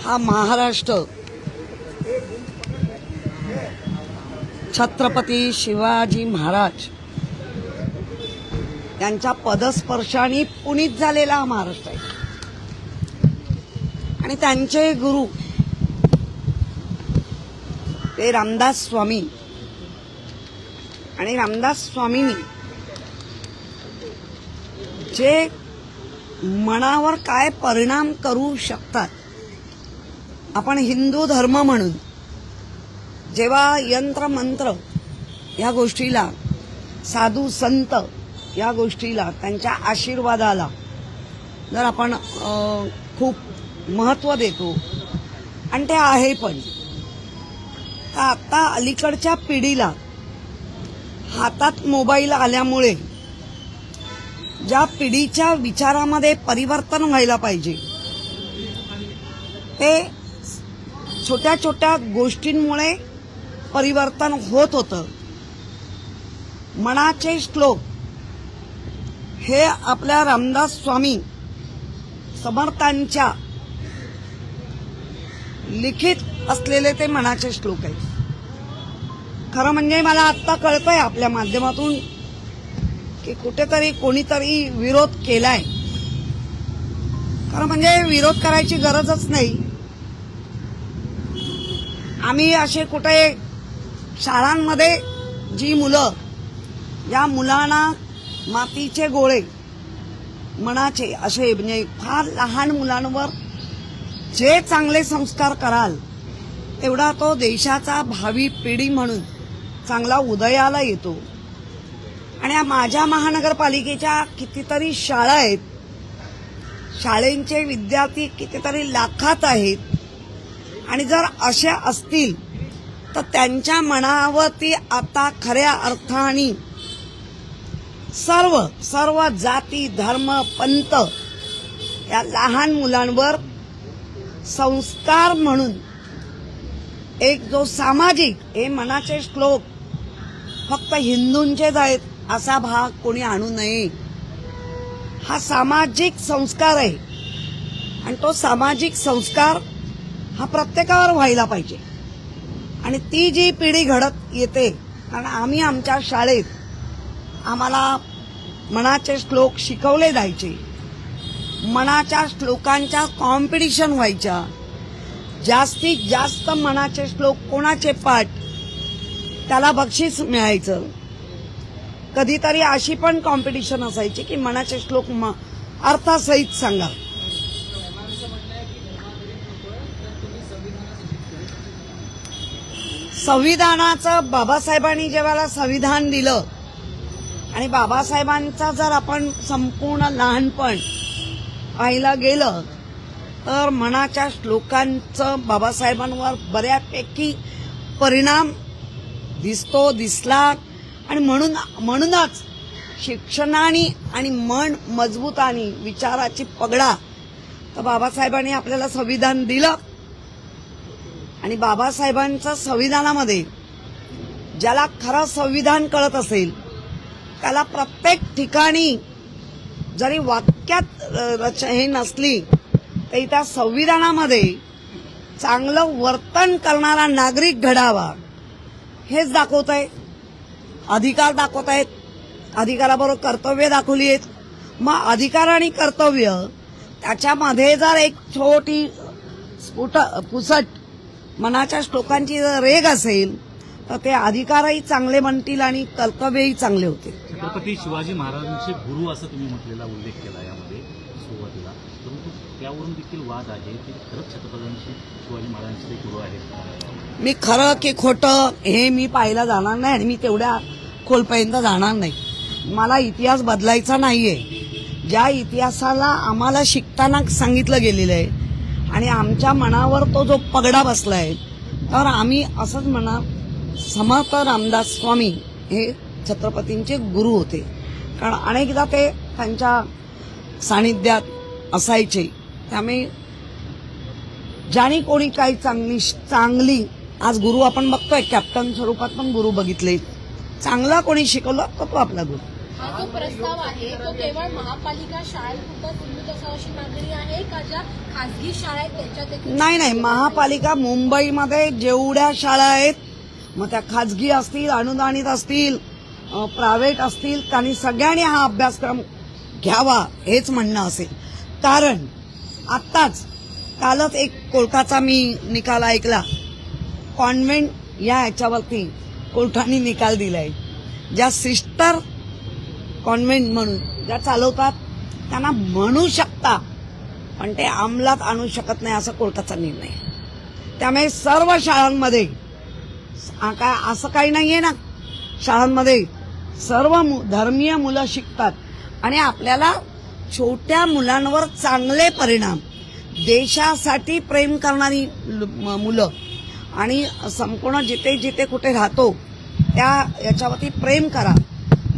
हा महाराष्ट्र छत्रपती शिवाजी महाराज यांच्या पदस्पर्शाने पुनीत झालेला हा महाराष्ट्र आहे. आणि त्यांचे गुरु ते रामदास स्वामी, आणि रामदास स्वामींनी जे मनावर काय परिणाम करू शकतात, आपण हिंदू धर्म म्हणून जेव्हा यंत्र मंत्र या गोष्टीला, साधू संत या गोष्टीला, त्यांच्या आशीर्वादाला जर आपण खूप महत्त्व देतो, आणि ते आहे पण, तर आता अलीकडच्या पिढीला हातात मोबाईल आल्यामुळे ज्या पिढीच्या विचारामध्ये परिवर्तन व्हायला पाहिजे ते छोट्या छोट्या गोष्टींमुळे परिवर्तन होत होतं. मनाचे श्लोक हे आपल्या रामदास स्वामी समर्थांच्या लिखित असलेले ते मनाचे श्लोक आहेत. खरं म्हणजे मला आत्ता कळतंय आपल्या माध्यमातून की कुठेतरी कोणीतरी विरोध केलाय. खरं म्हणजे विरोध करायची गरजच नाही. आम्ही असे कुठे शाळांमध्ये जी मुलं, ज्या मुलांना मातीचे गोळे मनाचे असे म्हणजे फार लहान मुलांवर जे चांगले संस्कार कराल तेवढा तो देशाचा भावी पिढी म्हणून चांगला उदयाला येतो. आणि माझ्या महानगरपालिकेच्या कितीतरी शाळा आहेत, शाळेंचे विद्यार्थी कितीतरी लाखात आहेत, आणि जर अशा असतील तर त्यांच्या मनावरती आता खऱ्या अर्थाने सर्व जाती धर्म पंथ या लहान मुलांवर संस्कार म्हणून एक जो सामाजिक, हे मनाचे श्लोक फक्त हिंदूंचेच आहेत असा भाग कोणी आणू नये. हा सामाजिक संस्कार आहे, आणि तो सामाजिक संस्कार हा प्रत्येकावर व्हायला पाहिजे. आणि ती जी पिढी घडत येते, कारण आम्ही आमच्या शाळेत आम्हाला मनाचे श्लोक शिकवले जायचे, मनाच्या श्लोकांच्या कॉम्पिटिशन व्हायच्या, जास्तीत जास्त मनाचे श्लोक कोणाचे पाठ त्याला बक्षीस मिळायचं. कधीतरी अशी पण कॉम्पिटिशन असायची की मनाचे श्लोक अर्थासहित सांगा. संविधानाचं बाबासाहेबांनी जेव्हा संविधान दिलं, आणि बाबासाहेबांचा जर आपण संपूर्ण लहानपण पाहायला गेलं तर मनाच्या श्लोकांचं बाबासाहेबांवर बऱ्यापैकी परिणाम दिसला. आणि म्हणूनच शिक्षणाने आणि मन मजबूताने विचाराची पगडा तर बाबासाहेबांनी आपल्याला संविधान दिलं. आणि बाबासाहेबांच्या संविधानामध्ये ज्याला खरं संविधान कळत असेल त्याला प्रत्येक ठिकाणी जरी वाक्यात हे नसली तरी त्या संविधानामध्ये चांगलं वर्तन करणारा नागरिक घडावा हेच दाखवत आहे. अधिकार दाखवत आहेत, अधिकाराबरोबर कर्तव्य दाखवली आहेत. मग अधिकार आणि कर्तव्य त्याच्यामध्ये जर एक छोटी पुसट मनाच्या श्लोकांची जर रेग असेल तर ते अधिकारही चांगले बनतील आणि कर्तव्यही चांगले होते. छत्रपती शिवाजी महाराजांचे गुरु असं तुम्ही म्हटलेला उल्लेख केला यामध्ये सुरुवातीला, परंतु त्यावरून देखील वाद आहे की खरंच छत्रपतींशी शिवाजी महाराजांचे गुरु आहेत. मी खरं की खोटं हे मी पाहायला जाणार नाही, आणि मी तेवढ्या खोलपर्यंत जाणार नाही. मला इतिहास बदलायचा नाहीये. ज्या इतिहासाला आम्हाला शिकताना सांगितलं गेलेलं आहे आणि आमच्या मनावर तो जो पगडा बसलाय, तर आम्ही असंच म्हणा, समर्थ रामदास स्वामी हे छत्रपतींचे गुरु होते. कारण अनेकदा ते त्यांच्या सानिध्यात असायचे. त्यामुळे ज्याने कोणी काही चांगली आज गुरु आपण बघतोय, कॅप्टन स्वरूपात पण गुरु बघितले, चांगला कोणी शिकवलं तर तो आपला गुरु. हा जो प्रस्ताव आहे तो केवळ महापालिका शाळांपुरता सीमित असावा अशी मागणी आहे का ज्या खासगी शाळा आहेत त्यांच्या देखील? नाही, महापालिका मुंबईमध्ये जेवढ्या शाळा आहेत, मग त्या खाजगी असतील, अनुदानित असतील, प्रायव्हेट असतील, त्यांनी सगळ्यांनी हा अभ्यासक्रम घ्यावा हेच म्हणणं असेल. कारण आत्ताच कालच एक कोर्टाचा मी निकाल ऐकला. कॉन्व्हेंट या ह्याच्यावरती कोर्टाने निकाल दिलाय. ज्या सिस्टर कॉन्व्हेंट म्हणून ज्या चालवतात त्यांना म्हणू शकता, पण ते अंमलात आणू शकत नाही असा कोर्टाचा निर्णय. त्यामुळे सर्व शाळांमध्ये काय असं काही नाहीये ना, शाळांमध्ये सर्व धर्मीय मुलं शिकतात आणि आपल्याला छोट्या मुलांवर चांगले परिणाम, देशासाठी प्रेम करणारी मुलं आणि संपूर्ण जिथे जिथे कुठे राहतो त्या याच्यावरती प्रेम करा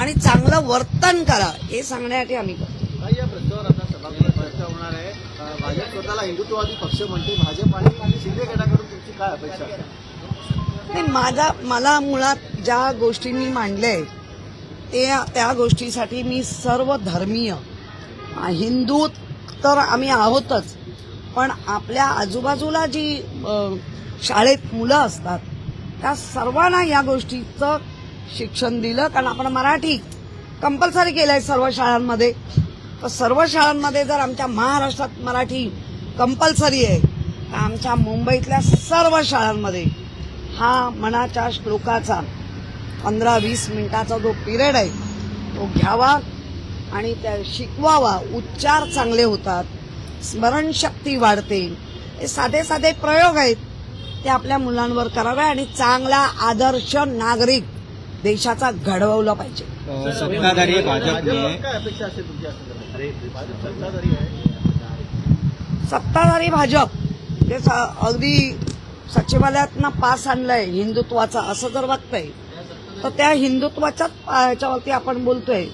आणि चांगलं वर्तन करा हे सांगण्यासाठी आम्ही करतो. या प्रश्नावर आता सभागृहात चर्चा होणार आहे. भाजप स्वतःला हिंदुत्ववादी पक्ष म्हणते. भाजप आणि शिंदे गटाकडून तुमची काय अपेक्षा आहे? नाही, मला मुळात ज्या गोष्टी मी मांडल्या त्या गोष्टीसाठी मी सर्व धर्मीय, हिंदू तर आम्ही आहोतच, पण आपल्या आजूबाजूला जी शाळेत मुलं असतात त्या सर्वांना या गोष्टीचं शिक्षण दिलं. कारण आपण मराठी कंपल्सरी केलंय सर्व शाळांमध्ये. तर सर्व शाळांमध्ये जर आमच्या महाराष्ट्रात मराठी कंपल्सरी आहे, तर आमच्या मुंबईतल्या सर्व शाळांमध्ये हा मनाच्या श्लोकाचा 15-20 मिनिटाचा जो पिरियड आहे तो घ्यावा आणि त्या शिकवावा. उच्चार चांगले होतात, स्मरणशक्ती वाढते. हे साधे साधे प्रयोग आहेत, ते आपल्या मुलांवर करावे आणि चांगला आदर्श नागरिक देशाचा घडवला पाहिजे. सत्ताधारी भाजपने काय अपेक्षा असेल तुमची असं भाजप सत्ताधारी आहे? सत्ताधारी भाजप जे अगदी सचिवालयातनं पास आणलंय हिंदुत्वाचा असं जर बघतंय, तर त्या हिंदुत्वाच्याच ह्याच्यावरती आपण बोलतोय.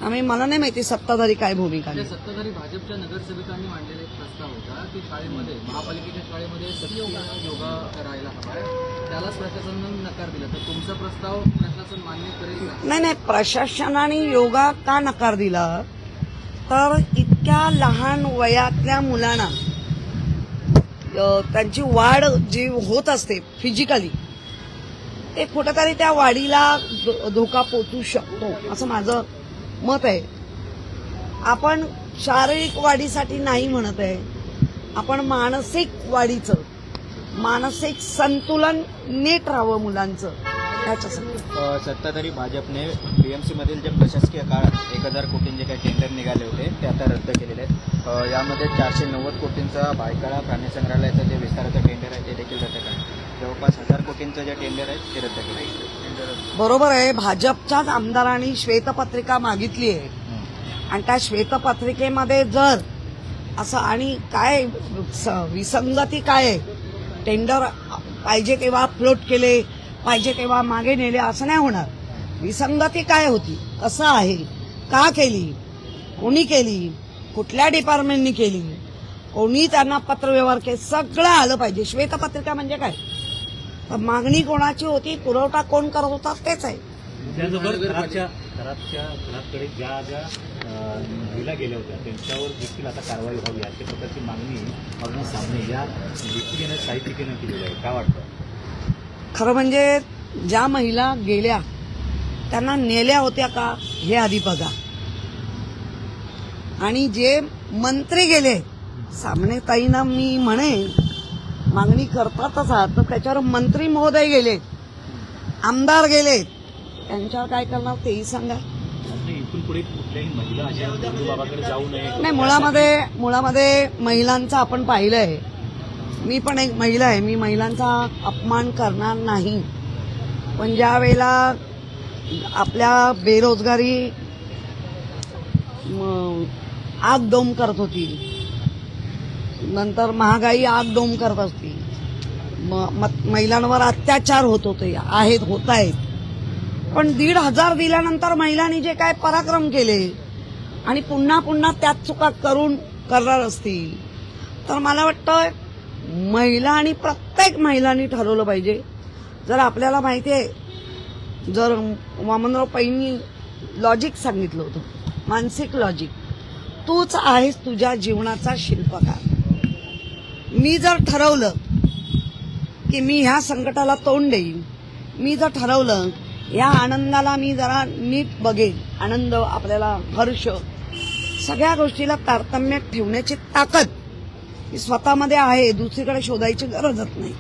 आम्ही मला नाही माहिती सत्ताधारी काय भूमिका आहे. सत्ताधारी भाजपच्या नगरसेवकांनी मांडलेला एक प्रस्ताव होता की शाळेमध्ये, महापालिकेच्या शाळेमध्ये योगा करायला हवा आहे, त्यालाच प्रशासनानं नकार दिला. तर तुमचा प्रस्ताव प्रशासन मान्य करेल का? नाही, प्रशासनाने योगा का नकार दिला, तर इतक्या लहान वयातल्या मुलांना त्यांची वाढ जी होत असते फिजिकली, ते कुठेतरी त्या वाढीला धोका पोचू शकतो असं माझं मत आहे. आपण शारीरिक वाढीसाठी नाही म्हणत आहे, आपण मानसिक वाढीचं, मानसिक संतुलन नीट राहावं मुलांचं त्याच्यासाठी. सत्ताधारी भाजपने बीएमसी मधील जे प्रशासकीय काळात 1000 कोटींचे काही टेंडर निघाले होते ते आता रद्द केलेले आहेत. यामध्ये 490 कोटींचा भायखळा प्राणी संग्रहालयाचं जे विस्ताराचं टेंडर आहे ते देखील रद्द केलं. जवळपास 1000 कोटींचं जे टेंडर आहे ते रद्द केलं. बरोबर आहे. भाजपच्याच आमदारांनी श्वेतपत्रिका मागितली आहे आणि त्या श्वेतपत्रिकेमध्ये जर असं आणि काय विसंगती काय आहे, टेंडर पाहिजे तेव्हा फ्लोट केले, पाहिजे तेव्हा मागे नेले असं नाही होणार. विसंगती काय होती, कसं आहे, का केली, कोणी केली, कुठल्या डिपार्टमेंटनी केली, कोणी त्यांना पत्रव्यवहार केले, सगळं आलं पाहिजे. श्वेतपत्रिका म्हणजे काय, तर मागणी कोणाची होती, पुरवठा कोण करत होता तेच आहे. त्याचबरोबर घराकडे ज्या महिला गेल्या होत्या त्यांच्यावर देखील आता कारवाई व्हावी अशा प्रकारची मागणी अरुण सामने या व्यक्तीने साहित्यिकेनं केलेली आहे. काय वाटतं? खरं म्हणजे ज्या महिला गेल्या त्यांना नेल्या होत्या का हे आधी बघा. आणि जे मंत्री गेले, सामने ताईंना मी म्हणे मागणी करतातच आहात, तर त्याच्यावर मंत्री महोदय गेले, आमदार गेले, त्यांच्यावर काय करणार तेही सांगा. इथून पुढे कुठल्याही महिला अशा बाबाकडे जाऊ नये. नाही, मुळामध्ये महिलांचं आपण पाहिलंय. मी पण एक महिला आहे, मी महिलांचा अपमान करणार नाही. पण ज्या वेळेला आपल्या बेरोजगारी आगडोम करत होती, नंतर महागाई आगडोम करत होती, महिलांवर अत्याचार होत होते, होत आहेत. पण 1,500 दिल्यानंतर महिलांनी जे काय पराक्रम केले आणि पुन्हा पुन्हा त्याच चुका करणार असतील, तर मला वाटतं महिला आणि प्रत्येक महिलांनी ठरवलं पाहिजे. जर आपल्याला माहिती आहे, जर वामनराव पैंनी लॉजिक सांगितलं होतं, मानसिक लॉजिक. तूच आहेस तुझ्या जीवनाचा शिल्पकार. मी जर ठरवलं की मी ह्या संकटाला तोंड देईन, मी जर ठरवलं या आनंदाला मी जरा नीट बघेन, आनंद आपल्याला हर्ष सगळ्या गोष्टीला तारतम्यात ठेवण्याची ताकद ही स्वतःमध्ये आहे, दुसरीकडे शोधायची गरजच नाही.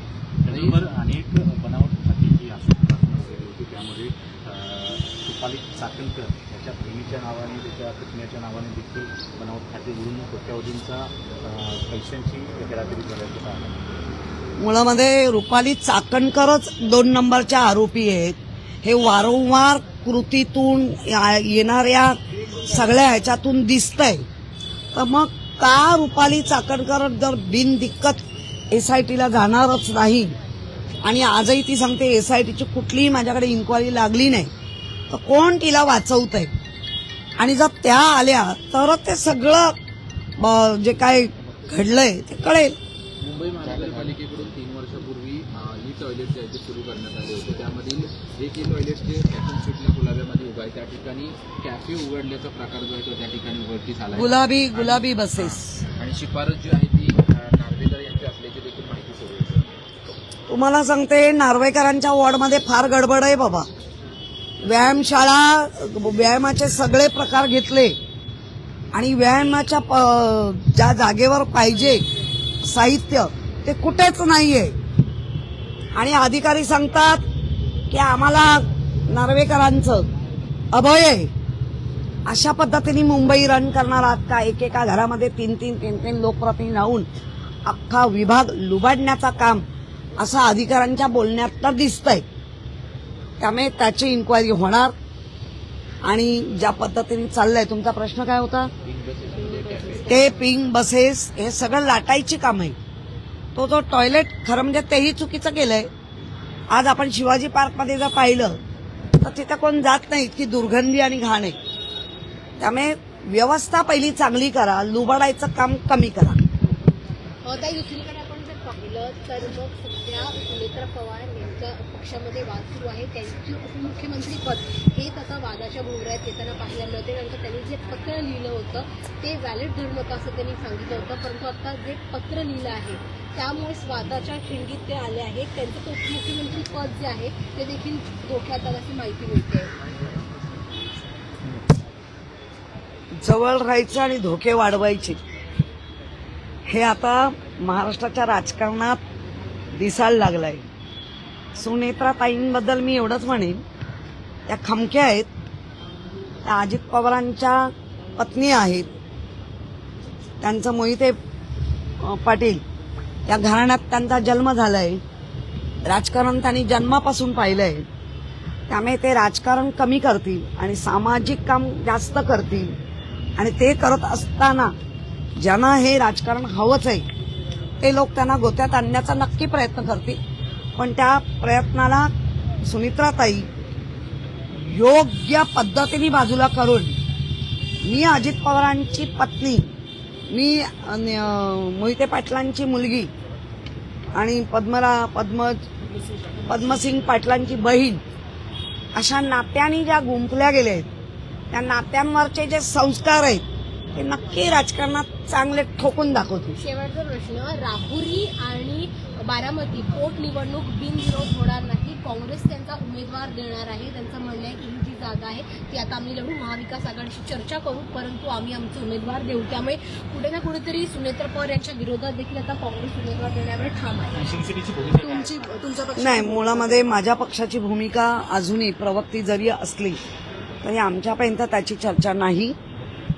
त्याचबरोबर अनेक बनावट खाती जी आश्वासन वगैरे होती त्यामध्ये रुपाली चाकणकर याच्या बहिणीच्या नावाने त्याच्या पुतण्याच्या नावाने देखील बनावट खाते उडून कोट्यावधींचा पैशांची हेराफेरी झाल्याचं पाहण्यात. मुळामध्ये रुपाली चाकणकरच 2 नंबरच्या आरोपी आहेत. हे वारंवार कृतीतून येणाऱ्या सगळ्या ह्याच्यातून दिसतंय. तर मग का रुपाली चाकणकर जर बिनदिक्कत SITला जाणारच नाही आणि आजही ती सांगते SITची कुठलीही माझ्याकडे इन्क्वायरी लागली नाही, तर कोण तिला वाचवतंय? आणि जर त्या आल्या तर ते सगळं जे काय घडलंय ते कळेल. मुंबई महानगरपालिकेकडून 3 वर्षापूर्वी ई टॉयलेट जे आहे ते सुरू करण्यात आले होते. त्यामधील एक ई टॉयलेट जे फॅशन स्ट्रीटला गुलाब्यामध्ये उभा आहे त्या ठिकाणी कॅफे उघडल्याचा प्रकार जो आहे तो त्या ठिकाणी उघडकीस आला आहे. गुलाबी बसेस. आणि शिफारस जी आहे ती नार्वेकर यांची असल्याची देखील माहिती सुरू आहे. तुम्हाला सांगते, नार्वेकरांच्या वॉर्डमध्ये फार गडबड आहे बाबा. व्यायामशाळा, व्यायामाचे सगळे प्रकार घेतले आणि व्यायामाच्या ज्या जागेवर पाहिजे साहित्य ते कुठेच नाहीये. आणि अधिकारी सांगतात की आम्हाला नार्वेकरांचं अभय आहे. अशा पद्धतीने मुंबई रन करणारा अख्खा एकेका घरामध्ये 3 लोकप्रतिनिधी राहून अख्खा विभाग लुबाडण्याचा काम असं अधिकाऱ्यांच्या बोलण्यात तर दिसतंय. त्यामुळे त्याची इन्क्वायरी होणार. आणि ज्या पद्धतीने चाललंय, तुमचा प्रश्न काय होता? ते पिंक बसेस हे सगळं लाटायची काम आहे. तो जो टॉयलेट खरं म्हणजे तेही चुकीचं केलंय. आज आपण शिवाजी पार्कमध्ये जर पाहिलं तर तिथं कोण जात नाही, इतकी दुर्गंधी आणि घाण आहे. त्यामुळे व्यवस्था पहिली चांगली करा, लुबाडायचं काम कमी करा. ताई, दुसरीकडे आपण जर पाहिलं तर मग सध्या सुनेत्रा पवार यांच्या पक्षामध्ये वाद सुरू आहे. त्यांची उपमुख्यमंत्री पद हे आता वादाच्या भोवऱ्यात येताना पाहायला मिळते. नंतर त्यांनी जे पत्र लिहिलं होतं ते व्हॅलिड धरू नका असं त्यांनी सांगितलं होतं, परंतु आता जे पत्र लिहिलं आहे त्यामुळे वादाच्या खिंडीत ते आले आहेत. त्यांचं उपमुख्यमंत्री पद जे आहे ते देखील धोक्यात आल्याची माहिती मिळते. जवळ राहायचं आणि धोके वाढवायचे हे आता महाराष्ट्राच्या राजकारणात दिसायला लागलंय. सुनेत्रा ताईंबद्दल मी एवढंच म्हणेन, त्या खमक्या आहेत. त्या अजित पवारांच्या पत्नी आहेत. त्यांचं मोहिते पाटील या घराण्यात त्यांचा जन्म झालाय. राजकारण त्यांनी जन्मापासून पाहिलंय. त्यामुळे ते राजकारण कमी करतील आणि सामाजिक काम जास्त करतील. आणि ते करत असताना ज्यांना हे राजकारण हवंच आहे ते लोक त्यांना गोत्यात आणण्याचा नक्की प्रयत्न करतील. पण त्या प्रयत्नाला सुनेत्राताई योग्य पद्धतीने बाजूला करून, मी अजित पवारांची पत्नी, मी मोहिते पाटलांची मुलगी आणि पद्मसिंग पाटलांची बहीण अशा नात्यांनी ज्या गुंफल्या गेल्या आहेत, त्या नात्यांवरचे जे संस्कार आहेत ते नक्की राजकारणात चांगले ठोकून दाखवतील. शेवटचा प्रश्न, राहुरी आणि बारामती पोटनिवडणूक बिनविरोध होणार नाही. काँग्रेस त्यांचा उमेदवार देणार आहे. त्यांचं म्हणणं आहे की ही जी जागा आहे ती आता आम्ही लढू, महाविकास आघाडीशी चर्चा करू, परंतु आम्ही आमचे उमेदवार देऊ. त्यामुळे कुठे ना कुठेतरी सुनेत्रा पवार यांच्या विरोधात देखील आता काँग्रेस उमेदवार देण्यावर ठाम आहे. तुमचा पक्ष नाही, मुळामध्ये माझ्या पक्षाची भूमिका अजूनही प्रवक्ती जरी असली तरी आमच्यापर्यंत त्याची चर्चा नाही.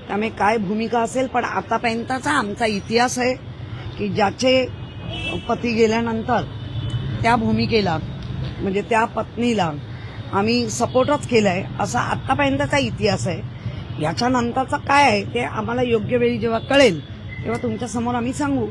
त्यामुळे काय भूमिका असेल, पण आतापर्यंतचा आमचा इतिहास आहे की ज्याचे पती गेल्यानंतर त्या भूमिकेला म्हणजे त्या पत्नीला आम्ही सपोर्टच केलाय, असा आतापर्यंतचा इतिहास आहे. याच्यानंतरचं काय आहे ते आम्हाला योग्य वेळी जेव्हा कळेल तेव्हा तुमच्या समोर आम्ही सांगू.